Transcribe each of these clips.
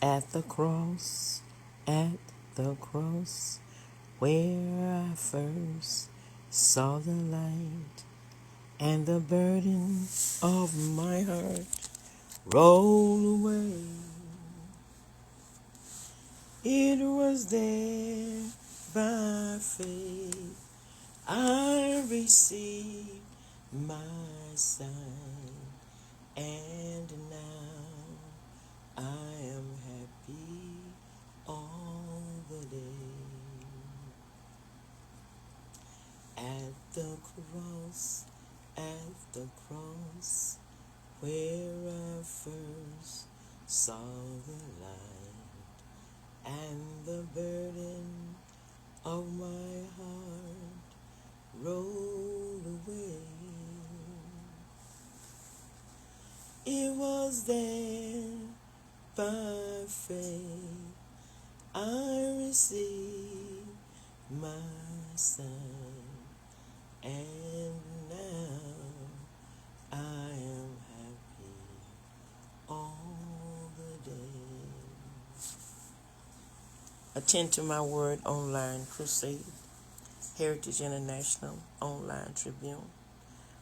At the cross, at the cross, where I first saw the light, and the burden of my heart rolled away. It was there by faith I received my sight, and now I am happy all the day. At the cross, where I first saw the light, and the burden of my heart rolled away. It was there by faith I received my sight, and now I am happy all the day. Attend to my word online crusade, Heritage International Online Tribune,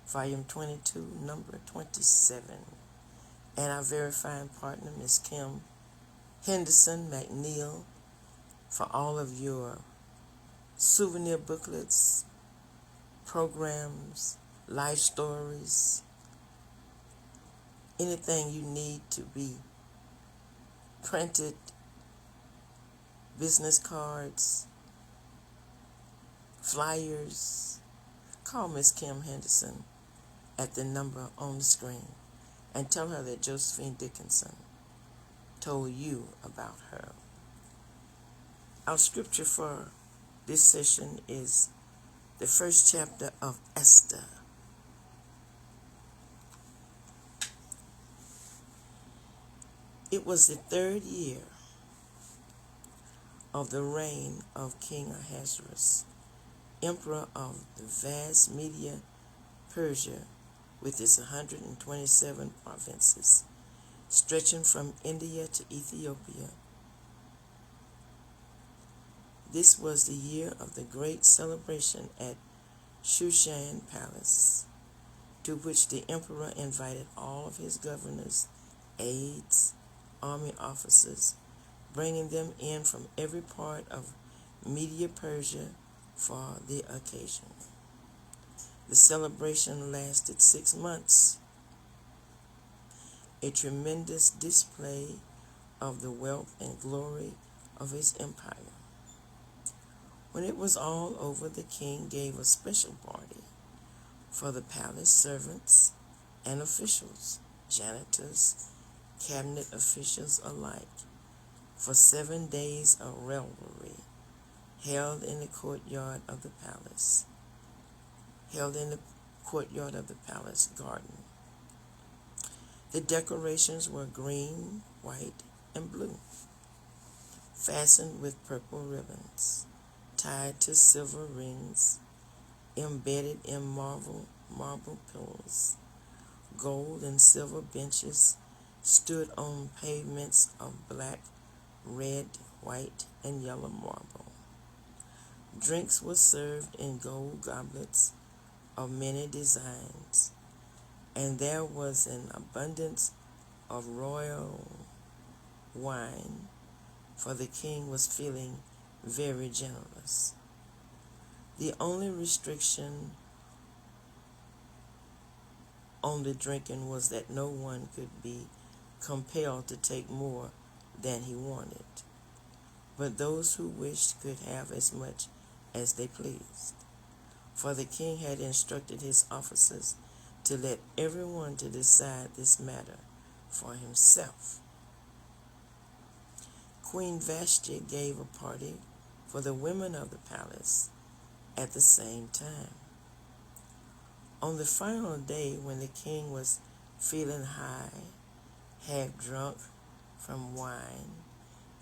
Volume 22, number 27. And our verifying partner, Ms. Kim Henderson McNeil, for all of your souvenir booklets, programs, life stories, anything you need to be printed, business cards, flyers. Call Miss Kim Henderson at the number on the screen and tell her that Josephine Dickinson told you about her. Our scripture for this session is the first chapter of Esther. It was the 3rd year of the reign of King Ahasuerus, emperor of the vast Media Persia, with its 127 provinces, stretching from India to Ethiopia. This was the year of the great celebration at Shushan Palace, to which the emperor invited all of his governors, aides, army officers, bringing them in from every part of Media Persia for the occasion. The celebration lasted 6 months, a tremendous display of the wealth and glory of his empire. When it was all over, the king gave a special party for the palace servants and officials, janitors, cabinet officials alike, for 7 days of revelry held in the courtyard of the palace garden. The decorations were green, white, and blue, fastened with purple ribbons, tied to silver rings, embedded in marble pillars. Gold and silver benches stood on pavements of black, red, white, and yellow marble. Drinks were served in gold goblets of many designs, and there was an abundance of royal wine, for the king was feeling very generous. The only restriction on the drinking was that no one could be compelled to take more than he wanted, but those who wished could have as much as they pleased. For the king had instructed his officers to let everyone to decide this matter for himself. Queen Vashti gave a party for the women of the palace at the same time. On the final day, when the king was feeling high, half drunk from wine,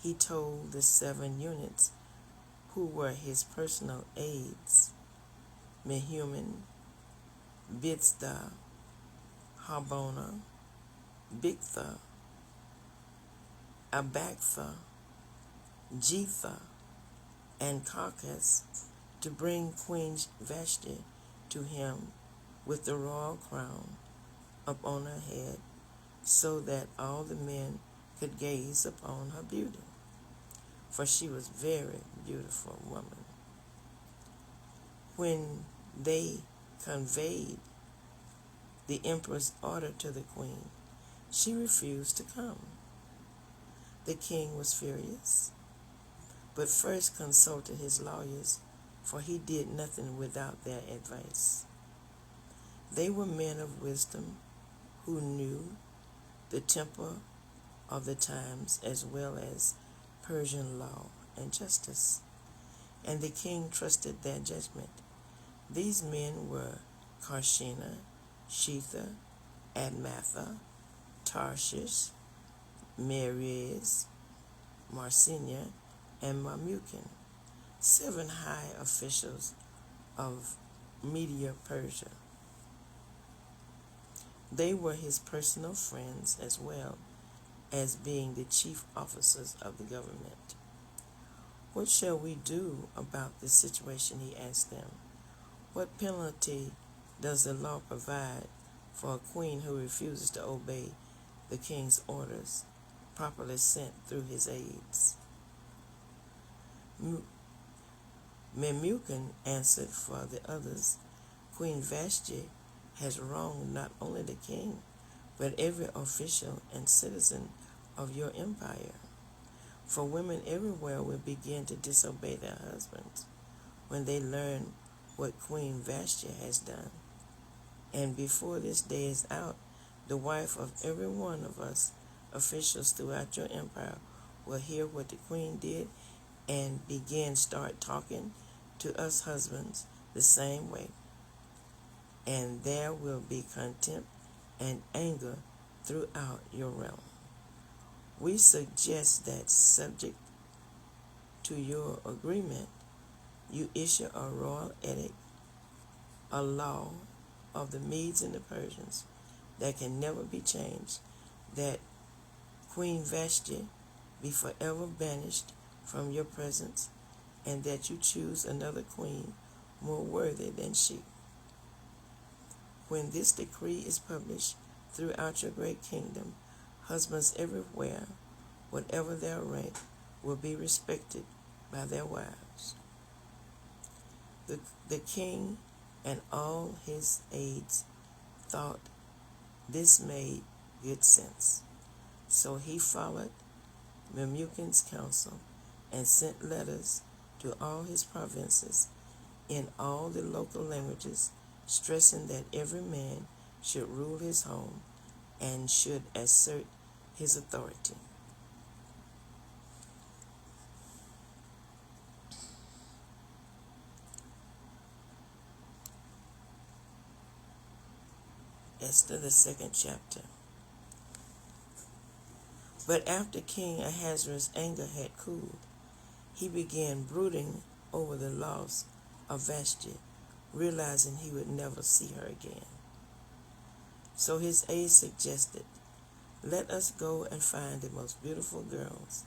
he told the 7 eunuchs who were his personal aides, Mehuman, Biztha, Harbona, Bigtha, Abagtha, Jetha, and Carcass to bring Queen Vashti to him with the royal crown upon her head, so that all the men could gaze upon her beauty, for she was a very beautiful woman. When they conveyed the emperor's order to the queen, she refused to come. The king was furious, but first consulted his lawyers, for he did nothing without their advice. They were men of wisdom who knew the temper of the times as well as Persian law and justice, and the king trusted their judgment. These men were Karshena, Shetha, Admatha, Tarshish, Meres, Marcinia, and Mamukin, 7 high officials of Media Persia. They were his personal friends as well as being the chief officers of the government. What shall we do about this situation, he asked them. What penalty does the law provide for a queen who refuses to obey the king's orders, properly sent through his aides? Memucan answered for the others, Queen Vashti has wronged not only the king, but every official and citizen of your empire. For women everywhere will begin to disobey their husbands when they learn what Queen Vashti has done. And before this day is out, the wife of every one of us officials throughout your empire will hear what the queen did and start talking to us husbands the same way. And there will be contempt and anger throughout your realm. We suggest that, subject to your agreement, you issue a royal edict, a law of the Medes and the Persians that can never be changed, that Queen Vashti be forever banished from your presence, and that you choose another queen more worthy than she. When this decree is published throughout your great kingdom, husbands everywhere, whatever their rank, will be respected by their wives. The king and all his aides thought this made good sense. So he followed Memucan's counsel and sent letters to all his provinces in all the local languages, stressing that every man should rule his home and should assert his authority. Esther, the 2nd chapter. But after King Ahasuerus' anger had cooled, he began brooding over the loss of Vashti, realizing he would never see her again. So his aides suggested, let us go and find the most beautiful girls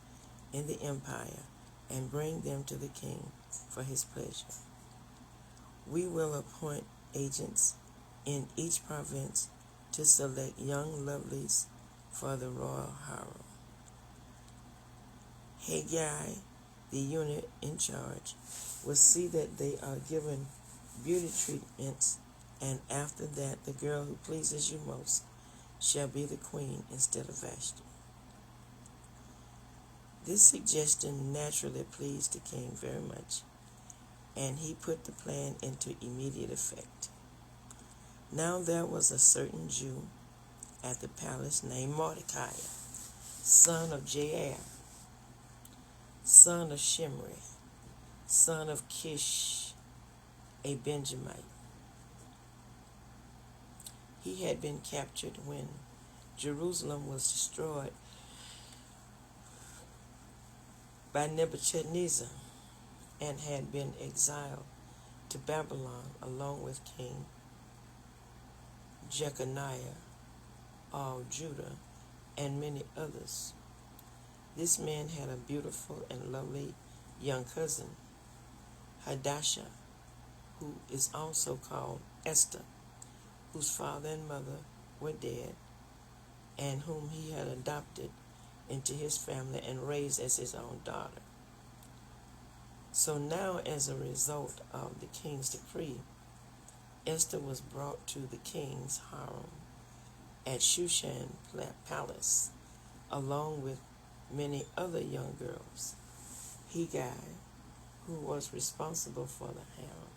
in the empire and bring them to the king for his pleasure. We will appoint agents in each province to select young lovelies for the royal harem. Haggai, the unit in charge, will see that they are given beauty treatments, and after that the girl who pleases you most shall be the queen instead of Vashti. This suggestion naturally pleased the king very much, and he put the plan into immediate effect. Now there was a certain Jew at the palace named Mordecai, son of Jair, son of Shimri, son of Kish, a Benjamite. He had been captured when Jerusalem was destroyed by Nebuchadnezzar and had been exiled to Babylon along with King Jeconiah of Judah and many others. This man had a beautiful and lovely young cousin, Hadassah, who is also called Esther, whose father and mother were dead, and whom he had adopted into his family and raised as his own daughter. So now, as a result of the king's decree, Esther was brought to the king's harem at Shushan Palace, along with many other young girls. Hegai, who was responsible for the harem,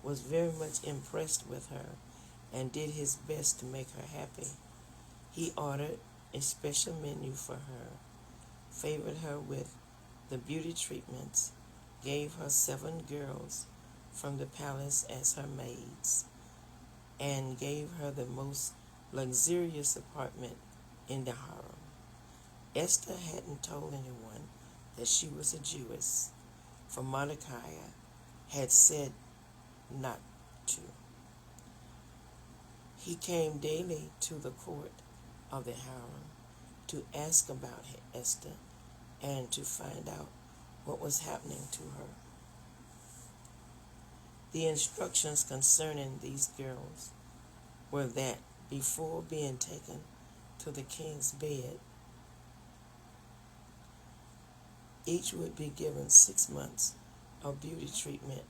was very much impressed with her and did his best to make her happy. He ordered a special menu for her, favored her with the beauty treatments, gave her 7 girls from the palace as her maids, and gave her the most luxurious apartment in the harem. Esther hadn't told anyone that she was a Jewess, for Mordecai had said not to. He came daily to the court of the harem to ask about Esther and to find out what was happening to her. The instructions concerning these girls were that before being taken to the king's bed, each would be given 6 months of beauty treatment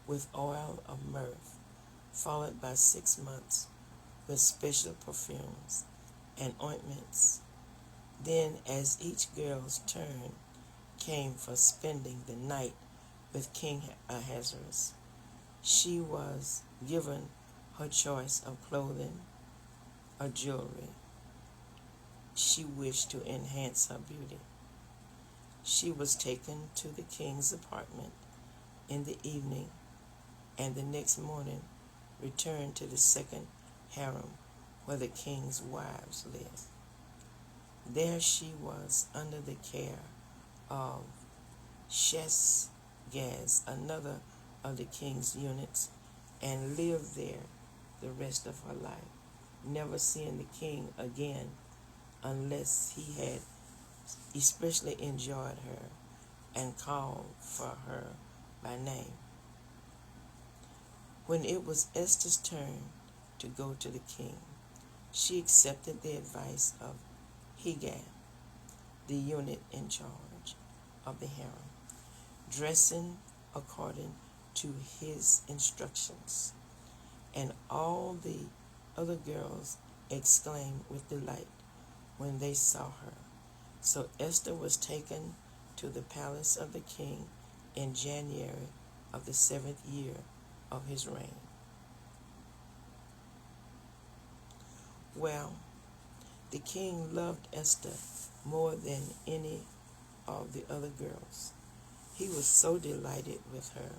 with oil of myrrh, followed by 6 months with special perfumes and ointments. Then, as each girl's turn came for spending the night with King Ahasuerus, she was given her choice of clothing or jewelry she wished to enhance her beauty. She was taken to the king's apartment in the evening, and the next morning returned to the second harem where the king's wives lived. There she was under the care of Sheshgaz, another of the king's eunuchs, and lived there the rest of her life, never seeing the king again unless he had especially enjoyed her and called for her by name. When it was Esther's turn to go to the king, she accepted the advice of Hegai, the eunuch in charge of the harem, dressing according to his instructions, and all the other girls exclaimed with delight when they saw her. So Esther was taken to the palace of the king in January of the 7th year of his reign. Well, the king loved Esther more than any of the other girls. He was so delighted with her.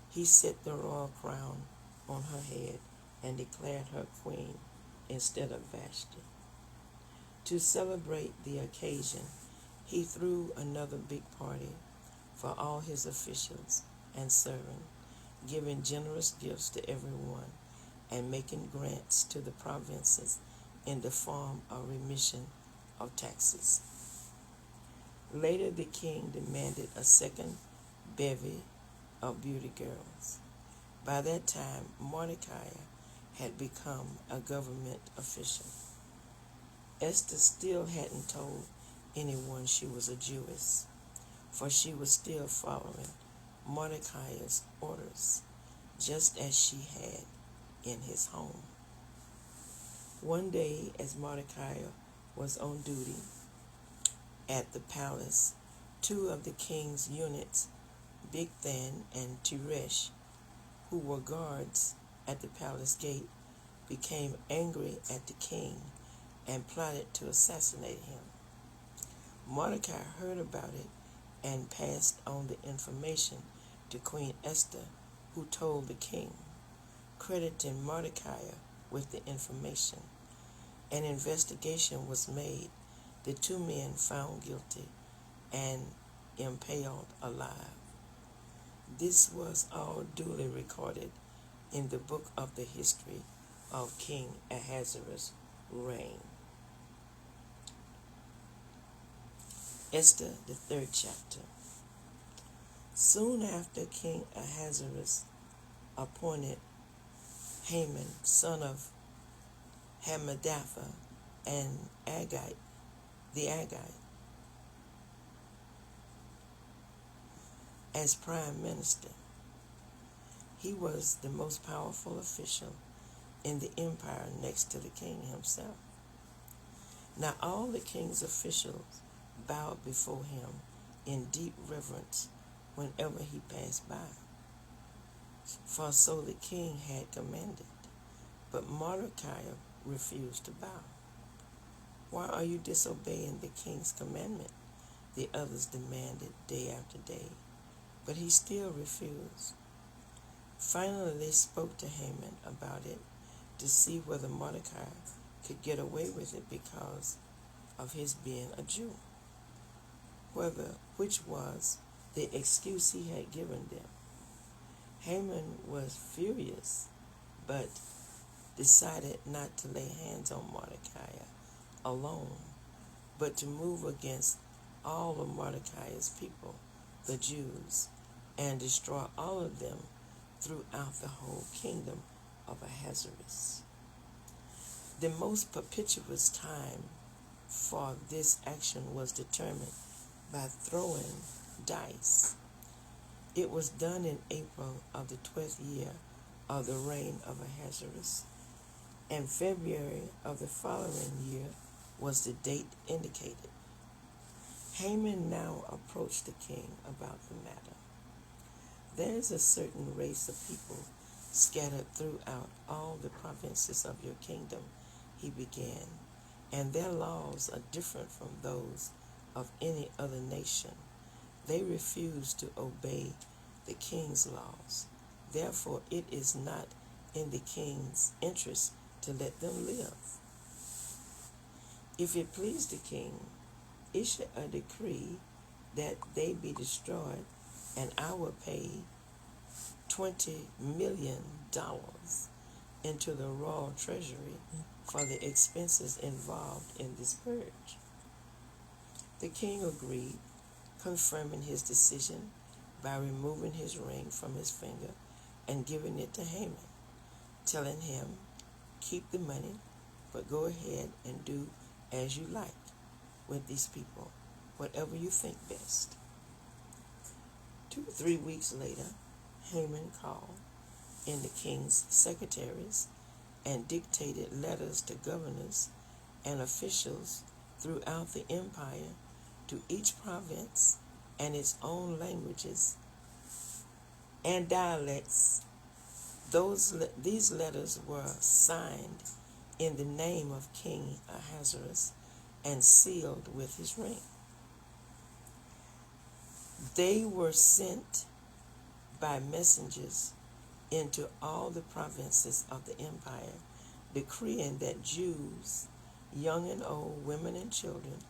He set the royal crown on her head and declared her queen instead of Vashti. To celebrate the occasion, he threw another big party for all his officials and servants, giving generous gifts to everyone and making grants to the provinces in the form of remission of taxes. Later, the king demanded a second bevy of beauty girls. By that time, Mordecai had become a government official. Esther still hadn't told anyone she was a Jewess, for she was still following Mordecai's orders, just as she had in his home. One day, as Mordecai was on duty at the palace, 2 of the king's eunuchs, Bigthan and Teresh, who were guards at the palace gate, became angry at the king and plotted to assassinate him. Mordecai heard about it and passed on the information to Queen Esther, who told the king, crediting Mordecai with the information. An investigation was made, the 2 men found guilty and impaled alive. This was all duly recorded in the book of the history of King Ahasuerus' reign. Esther, the 3rd chapter. Soon after, King Ahasuerus appointed Haman, son of Hammedatha, and the Agagite, as prime minister. He was the most powerful official in the empire next to the king himself. Now all the king's officials bowed before him in deep reverence whenever he passed by, for so the king had commanded. But Mordecai refused to bow. "Why are you disobeying the king's commandment?" the others demanded day after day. But he still refused. Finally, they spoke to Haman about it to see whether Mordecai could get away with it because of his being a Jew, which was the excuse he had given them. Haman was furious, but decided not to lay hands on Mordecai alone, but to move against all of Mordecai's people, the Jews, and destroy all of them throughout the whole kingdom of Ahasuerus. The most propitious time for this action was determined by throwing dice. It was done in April of the 12th year of the reign of Ahasuerus, and February of the following year was the date indicated. Haman now approached the king about the matter. "There is a certain race of people scattered throughout all the provinces of your kingdom," he began, "and their laws are different from those of any other nation. They refuse to obey the king's laws. Therefore, it is not in the king's interest to let them live. If it please the king, issue a decree that they be destroyed, and I will pay $20 million into the royal treasury for the expenses involved in this purge." The king agreed, confirming his decision by removing his ring from his finger and giving it to Haman, telling him, "Keep the money, but go ahead and do as you like with these people, whatever you think best." 2 or 3 weeks later, Haman called in the king's secretaries and dictated letters to governors and officials throughout the empire, to each province and its own languages and dialects. These letters were signed in the name of King Ahasuerus and sealed with his ring. They were sent by messengers into all the provinces of the empire, decreeing that Jews, young and old, women and children,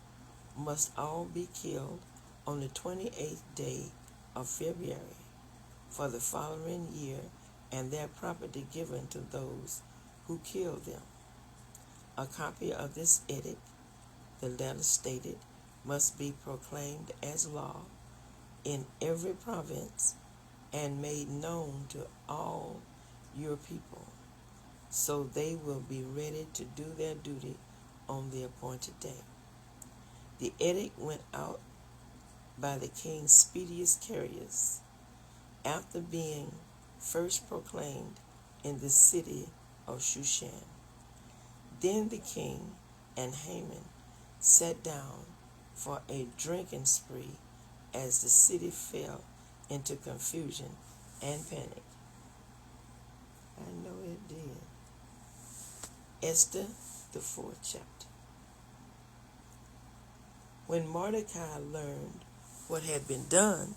must all be killed on the 28th day of February for the following year, and their property given to those who killed them. A copy of this edict, the letter stated, must be proclaimed as law in every province and made known to all your people, so they will be ready to do their duty on the appointed day. The edict went out by the king's speediest carriers, after being first proclaimed in the city of Shushan. Then the king and Haman sat down for a drinking spree as the city fell into confusion and panic. I know it did. Esther, the 4th chapter. When Mordecai learned what had been done,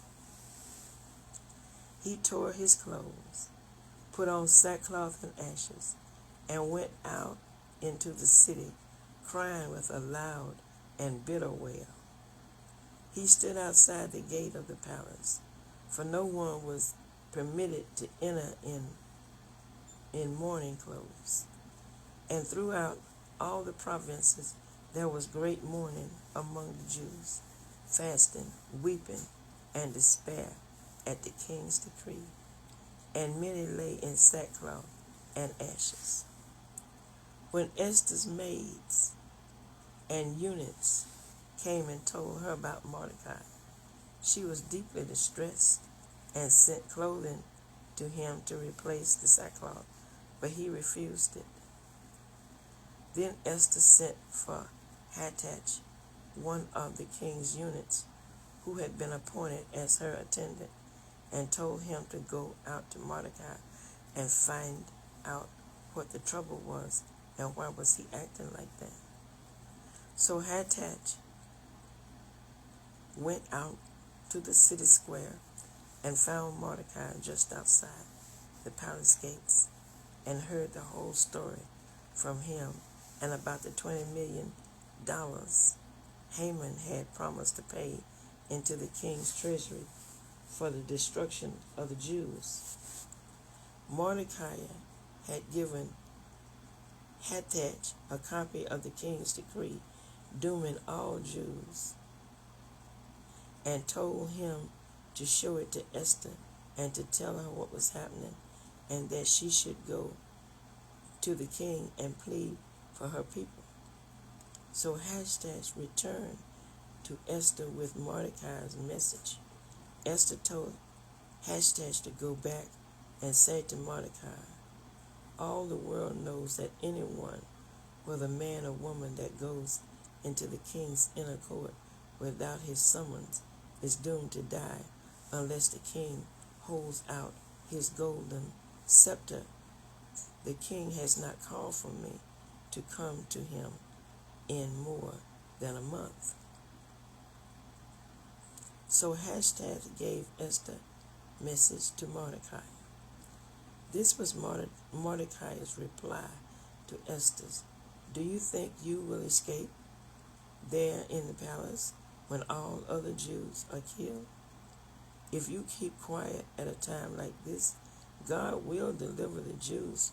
he tore his clothes, put on sackcloth and ashes, and went out into the city, crying with a loud and bitter wail. He stood outside the gate of the palace, for no one was permitted to enter in mourning clothes. And throughout all the provinces there was great mourning among the Jews. fasting, weeping, and despair at the king's decree, and many lay in sackcloth and ashes. When Esther's maids and eunuchs came and told her about Mordecai, she was deeply distressed and sent clothing to him to replace the sackcloth, but he refused it. Then Esther sent for Hathach, one of the king's eunuchs, who had been appointed as her attendant, and told him to go out to Mordecai and find out what the trouble was and why was he acting like that. So Hathach went out to the city square and found Mordecai just outside the palace gates and heard the whole story from him and about the $20 million Haman had promised to pay into the king's treasury for the destruction of the Jews. Mordecai had given Hathach a copy of the king's decree dooming all Jews and told him to show it to Esther and to tell her what was happening and that she should go to the king and plead for her people. So Hathach returned to Esther with Mordecai's message. Esther told Hathach to go back and say to Mordecai, all the world knows that anyone, whether man or woman, that goes into the king's inner court without his summons is doomed to die unless the king holds out his golden scepter. The king has not called for me to come to him in more than a month. So Hathach gave Esther message to Mordecai. This was Mordecai's reply to Esther's. Do you think you will escape there in the palace when all other Jews are killed? If you keep quiet at a time like this, God will deliver the Jews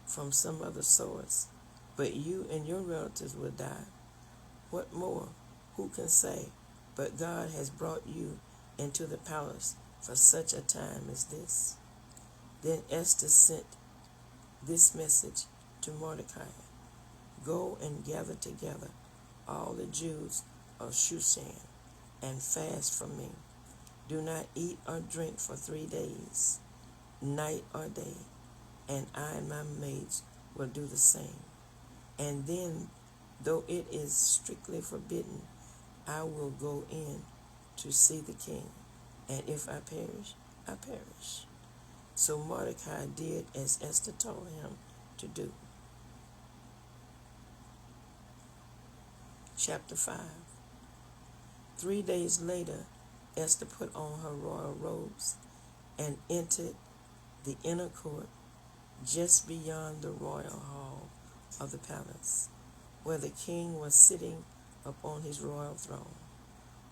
from some other source, but you and your relatives will die. What more? Who can say? But God has brought you into the palace for such a time as this. Then Esther sent this message to Mordecai. Go and gather together all the Jews of Shushan and fast for me. Do not eat or drink for 3 days, night or day, and I and my maids will do the same. And then, though it is strictly forbidden, I will go in to see the king, and if I perish, I perish. So Mordecai did as Esther told him to do. Chapter 5. 3 days later, Esther put on her royal robes and entered the inner court just beyond the royal hall of the palace, where the king was sitting upon his royal throne.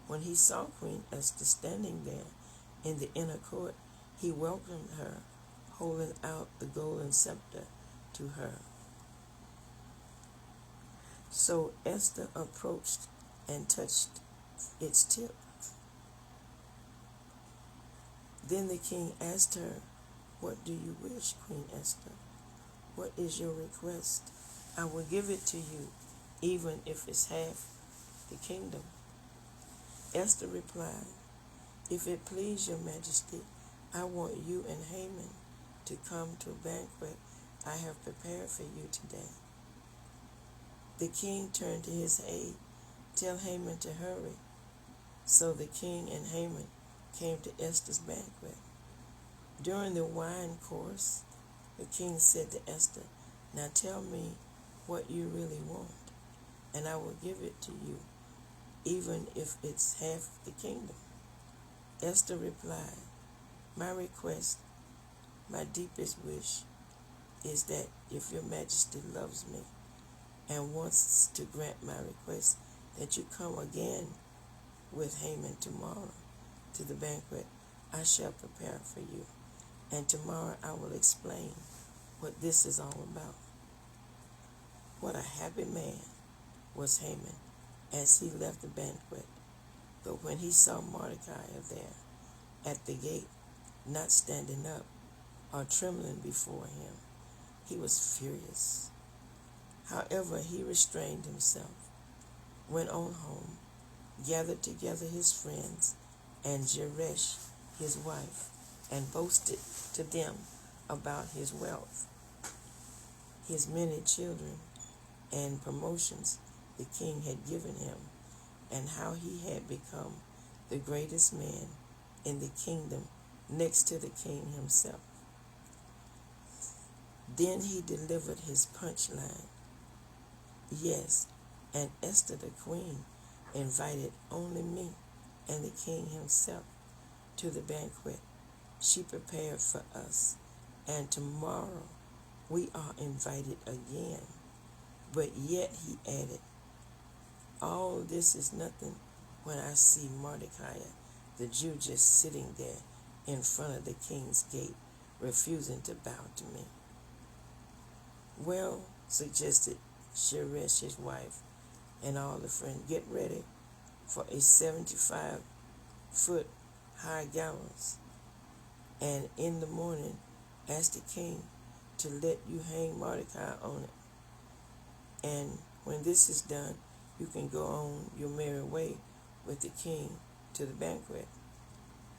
When he saw Queen Esther standing there in the inner court, he welcomed her, holding out the golden scepter to her. So Esther approached and touched its tip. Then the king asked her, What do you wish, Queen Esther? What is your request? I will give it to you, even if it's half the kingdom. Esther replied, If it please your majesty, I want you and Haman to come to a banquet I have prepared for you today. The king turned to his aide, Tell Haman to hurry. So the king and Haman came to Esther's banquet. During the wine course, the king said to Esther, Now tell me what you really want, and I will give it to you, even if it's half the kingdom. Esther replied, My request, my deepest wish, is that if your majesty loves me and wants to grant my request, that you come again with Haman tomorrow to the banquet I shall prepare for you, and tomorrow I will explain what this is all about. What a happy man was Haman as he left the banquet. But when he saw Mordecai there at the gate, not standing up or trembling before him, he was furious. However, he restrained himself, went on home, gathered together his friends and Zeresh his wife, and boasted to them about his wealth, his many children, and promotions the king had given him, and how he had become the greatest man in the kingdom next to the king himself. Then he delivered his punchline. Yes, and Esther the queen invited only me and the king himself to the banquet she prepared for us, and tomorrow we are invited again. But yet, he added, all this is nothing when I see Mordecai, the Jew, just sitting there in front of the king's gate, refusing to bow to me. Well, suggested Zeresh his wife and all the friends, get ready for a 75-foot high gallows, and in the morning ask the king to let you hang Mordecai on it. And when this is done, you can go on your merry way with the king to the banquet.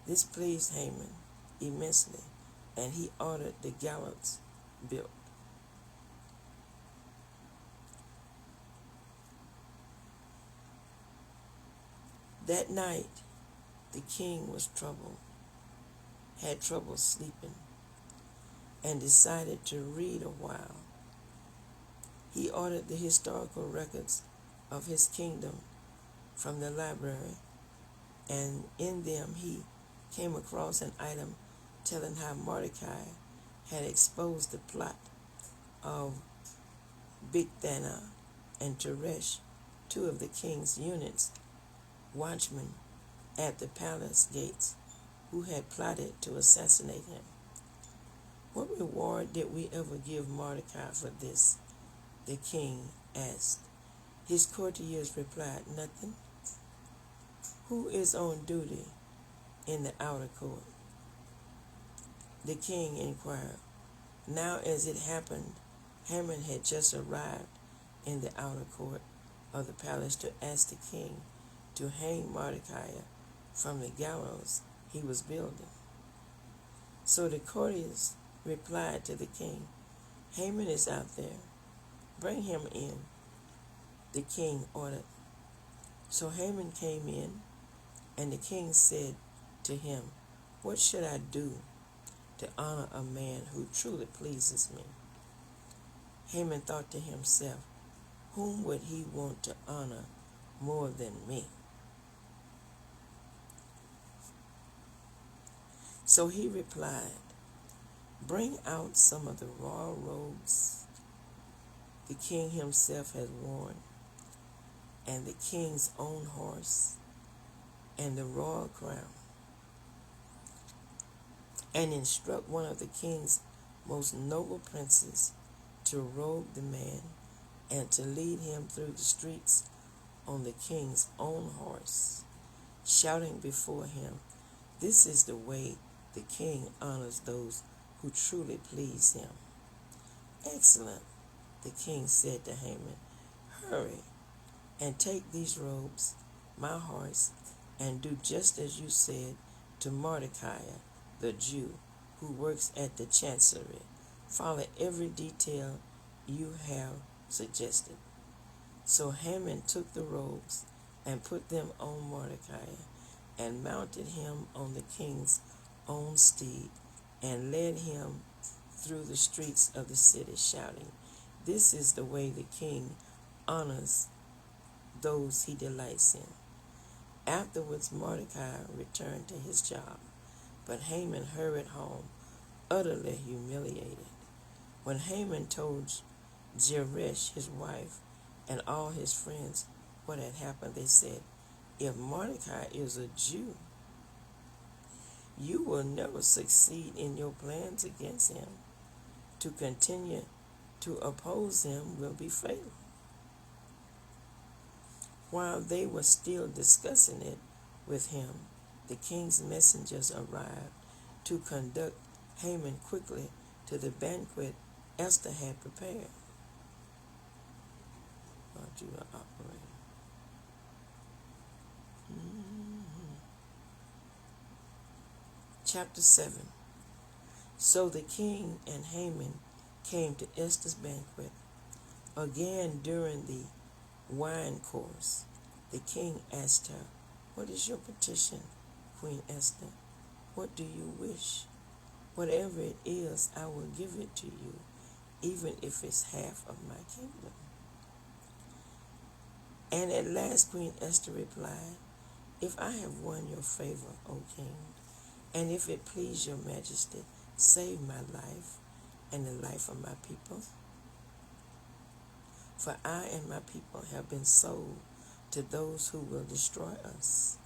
This pleased Haman immensely, and he ordered the gallows built. That night, the king was troubled, had trouble sleeping, and decided to read a while. He ordered the historical records of his kingdom from the library, and in them he came across an item telling how Mordecai had exposed the plot of Bigthana and Teresh, two of the king's eunuchs, watchmen at the palace gates, who had plotted to assassinate him. What reward did we ever give Mordecai for this? The king asked. His courtiers replied, nothing. Who is on duty in the outer court? The king inquired. Now as it happened, Haman had just arrived in the outer court of the palace to ask the king to hang Mordecai from the gallows he was building. So the courtiers replied to the king, Haman is out there. Bring him in, the king ordered. So Haman came in, and the king said to him, what should I do to honor a man who truly pleases me? Haman thought to himself, whom would he want to honor more than me? So he replied, bring out some of the royal robes the king himself has worn, and the king's own horse, and the royal crown, and instruct one of the king's most noble princes to robe the man and to lead him through the streets on the king's own horse, shouting before him, this is the way the king honors those who truly please him. Excellent, the king said to Haman. Hurry and take these robes, my horse, and do just as you said to Mordecai, the Jew, who works at the chancery. Follow every detail you have suggested. So Haman took the robes and put them on Mordecai, and mounted him on the king's own steed, and led him through the streets of the city, shouting, this is the way the king honors those he delights in. Afterwards, Mordecai returned to his job, but Haman hurried home, utterly humiliated. When Haman told Zeresh, his wife, and all his friends what had happened, they said, if Mordecai is a Jew, you will never succeed in your plans against him. To continue to oppose him will be fatal. While they were still discussing it, with him, the king's messengers arrived to conduct Haman quickly to the banquet Esther had prepared. Lord, you are operating. Chapter 7. So the king and Haman came to Esther's banquet. Again, during the wine course, the king asked her, "What is your petition, Queen Esther? What do you wish? Whatever it is, I will give it to you, even if it's half of my kingdom." And at last Queen Esther replied, "If I have won your favor, O king, and if it please your majesty, save my life and the life of my people. For I and my people have been sold to those who will destroy us.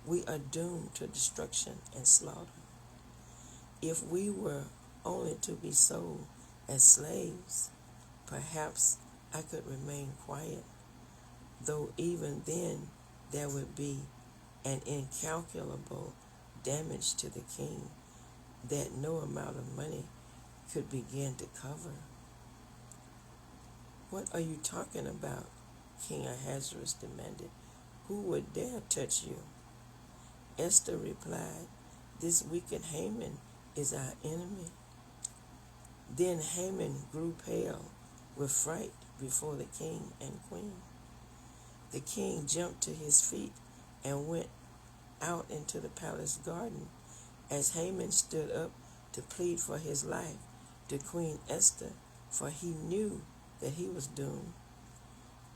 We are doomed to destruction and slaughter. If we were only to be sold as slaves, perhaps I could remain quiet, though even then there would be an incalculable damage to the king that no amount of money could begin to cover." "What are you talking about?" King Ahasuerus demanded. "Who would dare touch you?" Esther replied, "This wicked Haman is our enemy." Then Haman grew pale with fright before the king and queen. The king jumped to his feet and went out into the palace garden. As Haman stood up to plead for his life to Queen Esther, for he knew that he was doomed.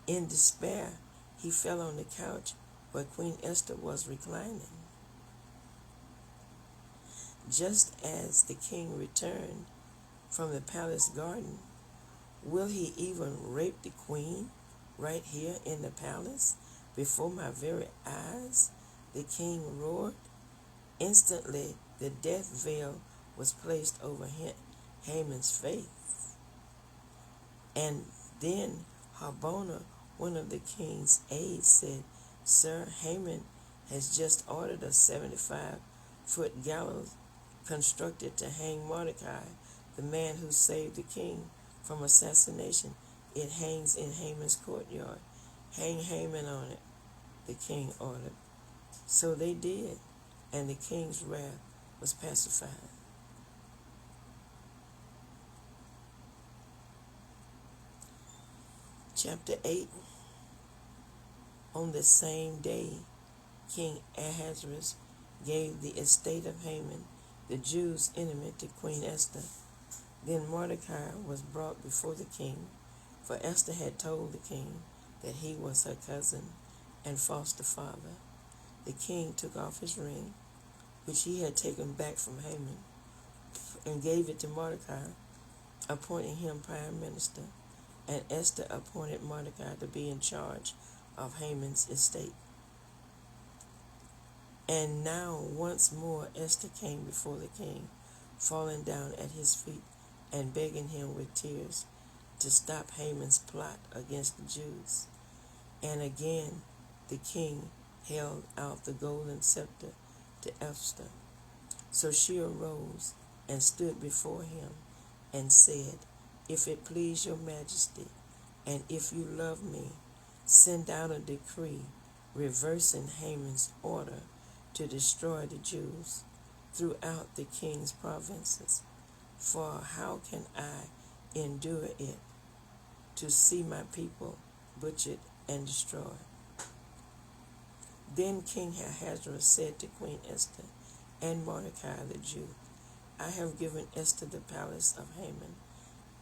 In despair, he fell on the couch where Queen Esther was reclining. Just as the king returned from the palace garden, "Will he even rape the queen right here in the palace before my very eyes?" the king roared. Instantly, the death veil was placed over Haman's face. And then Harbona, one of the king's aides, said, "Sir, Haman has just ordered a 75-foot gallows constructed to hang Mordecai, the man who saved the king from assassination. It hangs in Haman's courtyard. Hang Haman on it," the king ordered. So they did, and the king's wrath was pacified. Chapter 8. On the same day, King Ahasuerus gave the estate of Haman, the Jews' enemy, to Queen Esther. Then Mordecai was brought before the king, for Esther had told the king that he was her cousin and foster father. The king took off his ring, which he had taken back from Haman, and gave it to Mordecai, appointing him prime minister, and Esther appointed Mordecai to be in charge of Haman's estate. And now once more Esther came before the king, falling down at his feet and begging him with tears to stop Haman's plot against the Jews. And again the king held out the golden scepter to Esther. So she arose and stood before him and said, "If it please your majesty, and if you love me, send out a decree reversing Haman's order to destroy the Jews throughout the king's provinces. For how can I endure it to see my people butchered and destroyed?" Then King Ahasuerus said to Queen Esther and Mordecai the Jew, "I have given Esther the palace of Haman,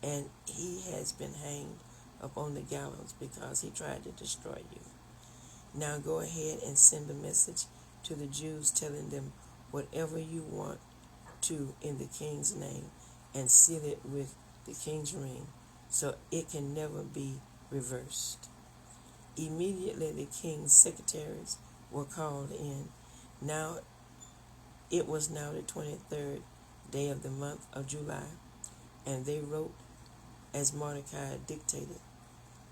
and he has been hanged upon the gallows because he tried to destroy you. Now go ahead and send a message to the Jews telling them whatever you want to in the king's name, and seal it with the king's ring, so it can never be reversed." Immediately the king's secretaries were called in. Now it was now the 23rd day of the month of July, and they wrote as Mordecai dictated,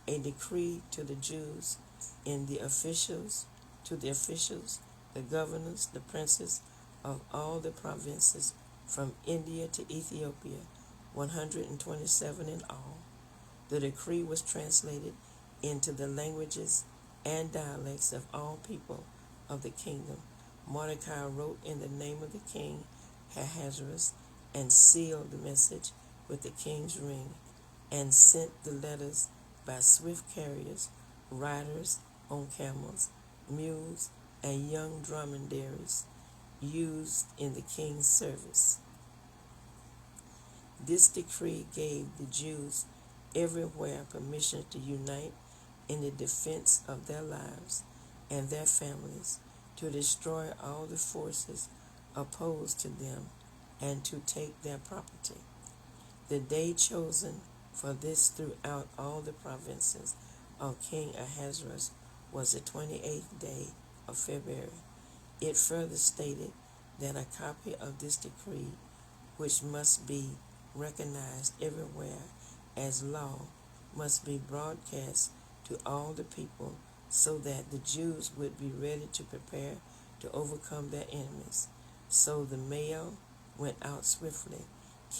a decree to the Jews to the officials, the governors, the princes of all the provinces from India to Ethiopia, 127 in all. The decree was translated into the languages and dialects of all people of the kingdom. Mordecai wrote in the name of the king Ahasuerus and sealed the message with the king's ring and sent the letters by swift carriers, riders on camels, mules, and young dromedaries used in the king's service. This decree gave the Jews everywhere permission to unite in the defense of their lives and their families, to destroy all the forces opposed to them, and to take their property. The day chosen for this throughout all the provinces of King Ahasuerus was the 28th day of February. It further stated that a copy of this decree, which must be recognized everywhere as law, must be broadcast to all the people so that the Jews would be ready to prepare to overcome their enemies. So the mail went out swiftly,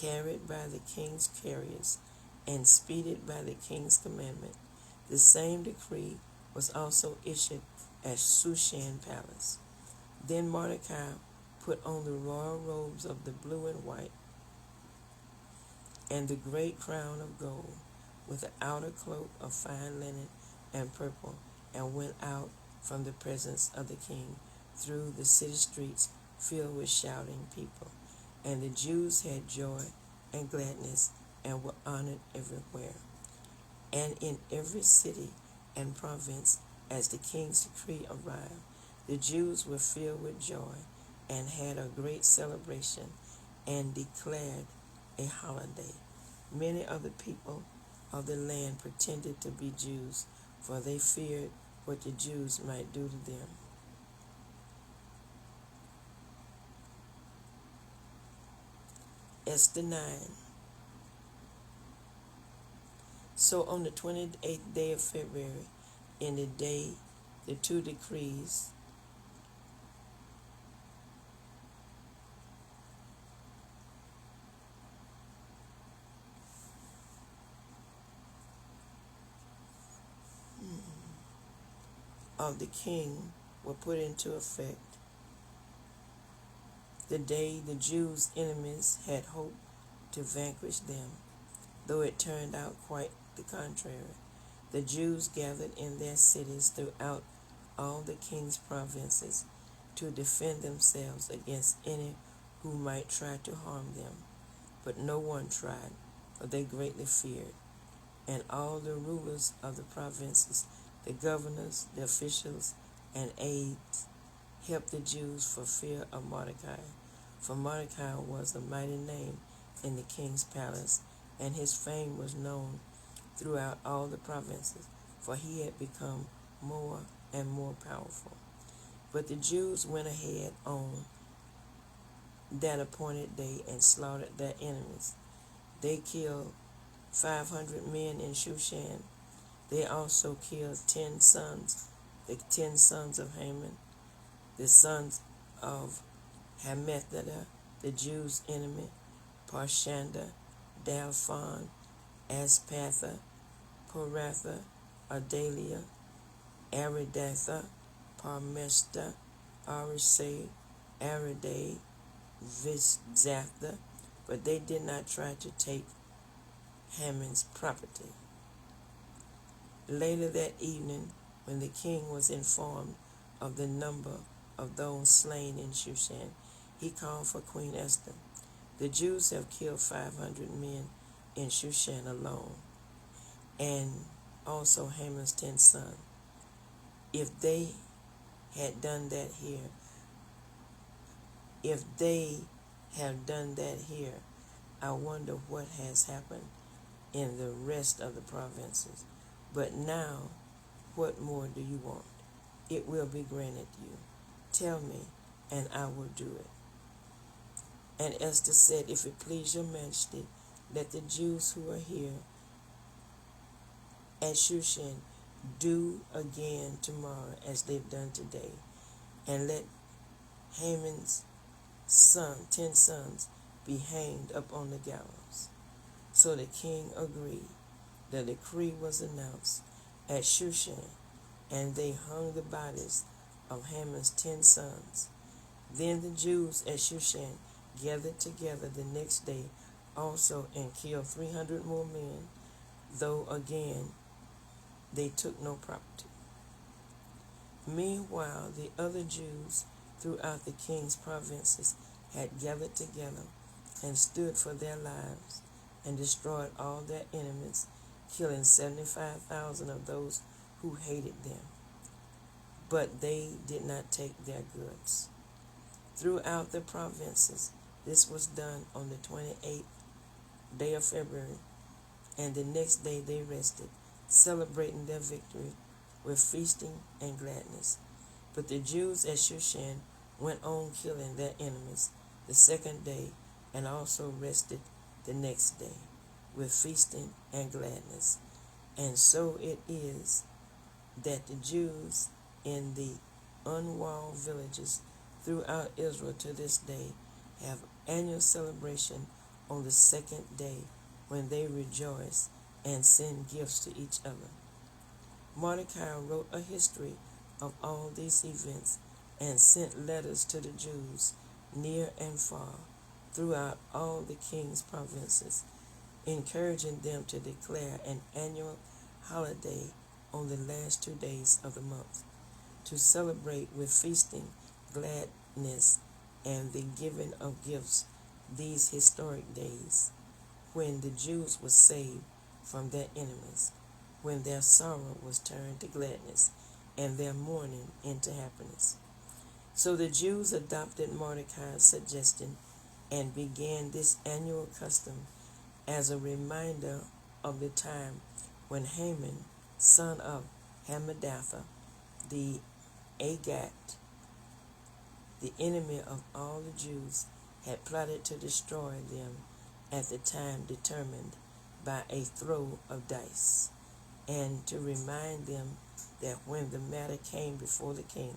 carried by the king's carriers, and speeded by the king's commandment. The same decree was also issued at Shushan Palace. Then Mordecai put on the royal robes of the blue and white, and the great crown of gold, with the outer cloak of fine linen and purple, and went out from the presence of the king through the city streets filled with shouting people. And the Jews had joy and gladness and were honored everywhere. And in every city and province, as the king's decree arrived, the Jews were filled with joy and had a great celebration and declared a holiday. Many of the people of the land pretended to be Jews, for they feared what the Jews might do to them. Esther 9. So on the 28th day of February, in the day the two decrees of the king were put into effect, the day the Jews' enemies had hoped to vanquish them, though it turned out quite the contrary. The Jews gathered in their cities throughout all the king's provinces to defend themselves against any who might try to harm them. But no one tried, for they greatly feared. And all the rulers of the provinces, the governors, the officials, and aides, helped the Jews for fear of Mordecai. For Mordecai was a mighty name in the king's palace, and his fame was known throughout all the provinces, for he had become more and more powerful. But the Jews went ahead on that appointed day and slaughtered their enemies. They killed 500 men in Shushan. They also killed the 10 sons of Haman, the sons of Hammedatha, the Jews' enemy, Parshanda, Dalphon, Aspatha, Poratha, Adalia, Aridatha, Parmeshta, Arisai, Ariday, Vizatha, but they did not try to take Haman's property. Later that evening, when the king was informed of the number of those slain in Shushan, he called for Queen Esther. The Jews have killed 500 men in Shushan alone, and also Haman's 10 sons. If they have done that here, I wonder what has happened in the rest of the provinces. But now, what more do you want? It will be granted you. Tell me, and I will do it. And Esther said, if it please your majesty, let the Jews who are here at Shushan do again tomorrow as they've done today, and let Haman's 10 sons, be hanged up on the gallows. So the king agreed. The decree was announced at Shushan, and they hung the bodies of Haman's 10 sons. Then the Jews at Shushan gathered together the next day also and killed 300 more men, though again they took no property. Meanwhile, the other Jews throughout the king's provinces had gathered together and stood for their lives and destroyed all their enemies, killing 75,000 of those who hated them. But they did not take their goods. Throughout the provinces, this was done on the 28th day of February, and the next day they rested, celebrating their victory with feasting and gladness. But the Jews at Shushan went on killing their enemies the second day, and also rested the next day with feasting and gladness. And so it is that the Jews in the unwalled villages throughout Israel to this day have annual celebration on the second day, when they rejoice and send gifts to each other. Mordecai wrote a history of all these events and sent letters to the Jews near and far throughout all the king's provinces, encouraging them to declare an annual holiday on the last 2 days of the month, to celebrate with feasting, gladness, and the giving of gifts these historic days, when the Jews were saved from their enemies, when their sorrow was turned to gladness, and their mourning into happiness. So the Jews adopted Mordecai's suggestion and began this annual custom as a reminder of the time when Haman, son of Hammedatha, the Agag, the enemy of all the Jews, had plotted to destroy them at the time determined by a throw of dice, and to remind them that when the matter came before the king,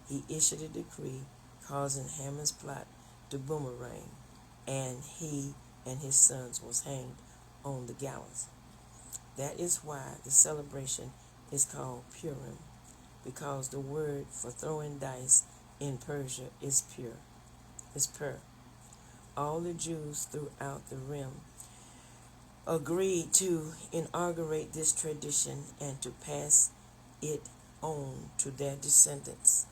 he issued a decree causing Haman's plot to boomerang, and he and his sons was hanged on the gallows. That is why the celebration is called Purim, because the word for throwing dice in Persia is pur. All the Jews throughout the realm agreed to inaugurate this tradition and to pass it on to their descendants.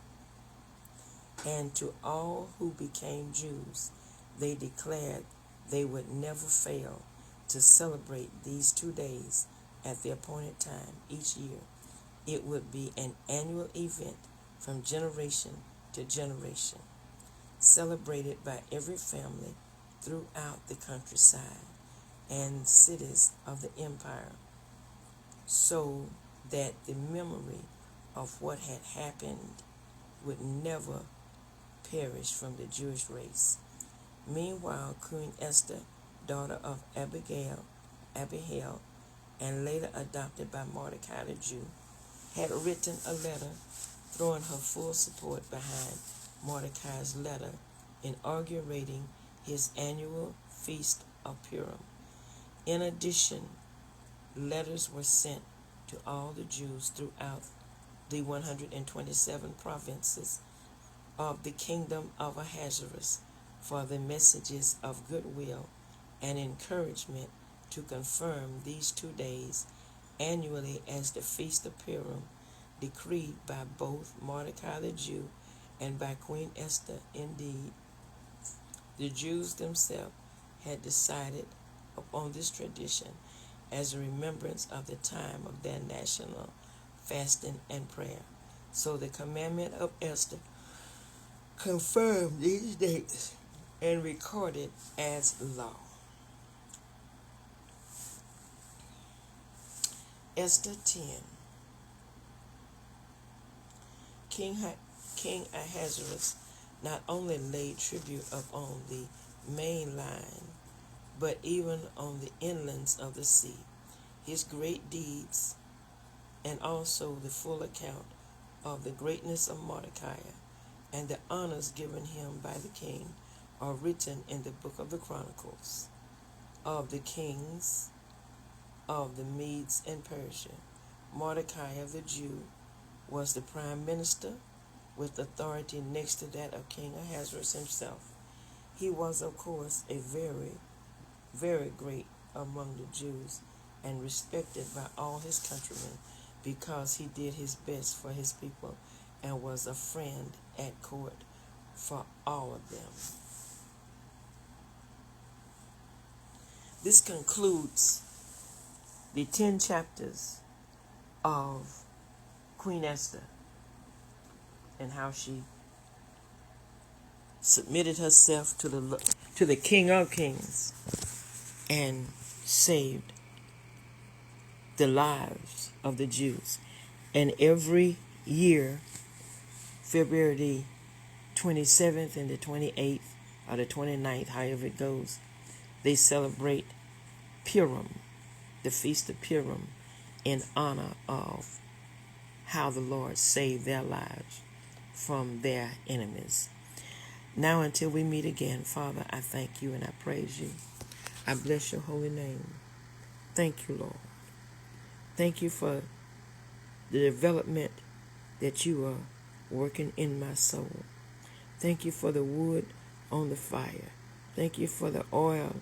And to all who became Jews, they declared they would never fail to celebrate these 2 days at the appointed time each year. It would be an annual event from generation to generation, celebrated by every family throughout the countryside and cities of the empire, so that the memory of what had happened would never perish from the Jewish race. Meanwhile, Queen Esther, daughter of Abihail, and later adopted by Mordecai the Jew, had written a letter throwing her full support behind Mordecai's letter inaugurating his annual feast of Purim. In addition, letters were sent to all the Jews throughout the 127 provinces of the kingdom of Ahasuerus for the messages of goodwill and encouragement to confirm these 2 days annually as the Feast of Purim, decreed by both Mordecai the Jew and by Queen Esther. Indeed, the Jews themselves had decided upon this tradition as a remembrance of the time of their national fasting and prayer. So the commandment of Esther confirmed these dates and recorded as law. Esther 10. King Ahasuerus not only laid tribute upon the main line, but even on the inlands of the sea. His great deeds, and also the full account of the greatness of Mordecai and the honors given him by the king are written in the book of the Chronicles of the kings of the Medes and Persia. Mordecai of the Jew was the prime minister with authority next to that of King Ahasuerus himself. He was, of course, a very, very great among the Jews and respected by all his countrymen because he did his best for his people and was a friend at court for all of them. This concludes the 10 chapters of Queen Esther and how she submitted herself to the King of Kings and saved the lives of the Jews. And every year, February the 27th and the 28th or the 29th, however it goes, they celebrate Purim, the Feast of Purim, in honor of how the Lord saved their lives from their enemies. Now until we meet again, Father, I thank you and I praise you. I bless your holy name. Thank you, Lord. Thank you for the development that you are working in my soul. Thank you for the wood on the fire. Thank you for the oil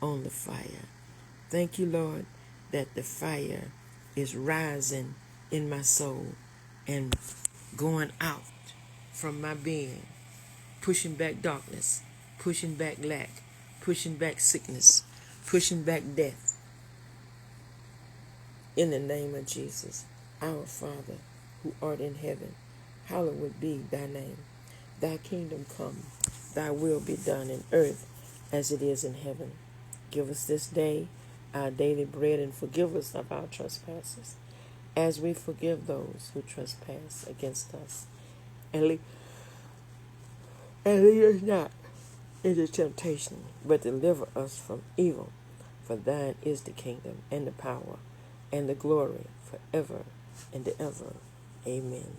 on the fire. Thank you, Lord, that the fire is rising in my soul and going out from my being, pushing back darkness, pushing back lack, pushing back sickness, pushing back death. In the name of Jesus, our Father, who art in heaven, hallowed be thy name. Thy kingdom come, thy will be done in earth as it is in heaven. Give us this day our daily bread, and forgive us of our trespasses, as we forgive those who trespass against us. And lead us not into temptation, but deliver us from evil. For thine is the kingdom, and the power, and the glory, forever and ever. Amen.